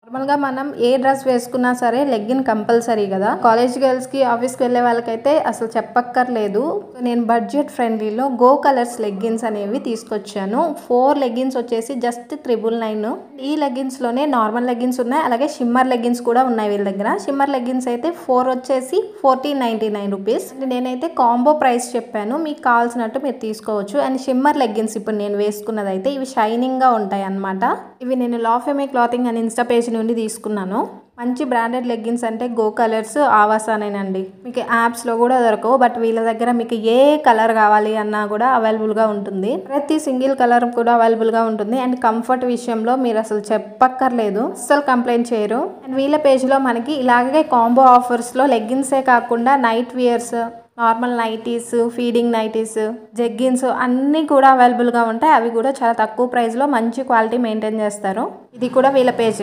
నార్మల్గా మనం ఏ డ్రెస్ వేసుకున్నా సరే లెగ్గిన్ కంపల్సరీ కదా. కాలేజ్ గర్ల్స్కి, ఆఫీస్కి వెళ్ళే వాళ్ళకైతే అసలు చెప్పక్కర్లేదు. నేను బడ్జెట్ ఫ్రెండ్లీలో గో కలర్స్ లెగ్గిన్స్ అనేవి తీసుకొచ్చాను. 4 లెగ్గిన్స్ వచ్చేసి జస్ట్ 999. ఈ లెగ్గిన్స్లోనే నార్మల్ లెగ్గిన్స్ ఉన్నాయి, అలాగే షిమ్మర్ లెగ్గిన్స్ కూడా ఉన్నాయి వీళ్ళ దగ్గర. షిమ్మర్ లెగ్గిన్స్ అయితే 4 వచ్చేసి 1499 రూపీస్. నేనైతే కాంబో ప్రైస్ చెప్పాను, మీకు కావాల్సినట్టు మీరు తీసుకోవచ్చు. అండ్ షిమ్మర్ లెగ్గిన్స్ ఇప్పుడు నేను వేసుకున్నది అయితే ఇవి షైనింగ్గా ఉంటాయి అన్నమాట. ఇవి నేను లాఫెమే క్లాతింగ్ అని ఇన్స్టా పేజ్ నుండి తీసుకున్నాను. మంచి బ్రాండెడ్ లెగ్గిన్స్ అంటే గో కలర్స్, ఆవాసానేనండి. మీకు యాప్స్లో కూడా దొరకవు, బట్ వీళ్ళ దగ్గర మీకు ఏ కలర్ కావాలి అన్నా కూడా అవైలబుల్గా ఉంటుంది. ప్రతి సింగిల్ కలర్ కూడా అవైలబుల్గా ఉంటుంది. అండ్ కంఫర్ట్ విషయంలో మీరు అసలు చెప్పక్కర్లేదు, అస్సలు కంప్లైంట్ చేయరు. అండ్ వీళ్ళ పేజ్లో మనకి ఇలాగే కాంబో ఆఫర్స్లో లెగ్గిన్సే కాకుండా night weirs, normal nighties, feeding nighties, jeggings అన్నీ కూడా అవైలబుల్గా ఉంటాయి. అవి కూడా చాలా తక్కువ ప్రైస్లో మంచి క్వాలిటీ మెయింటైన్ చేస్తారు. ఇది కూడా వీళ్ళ పేజ్.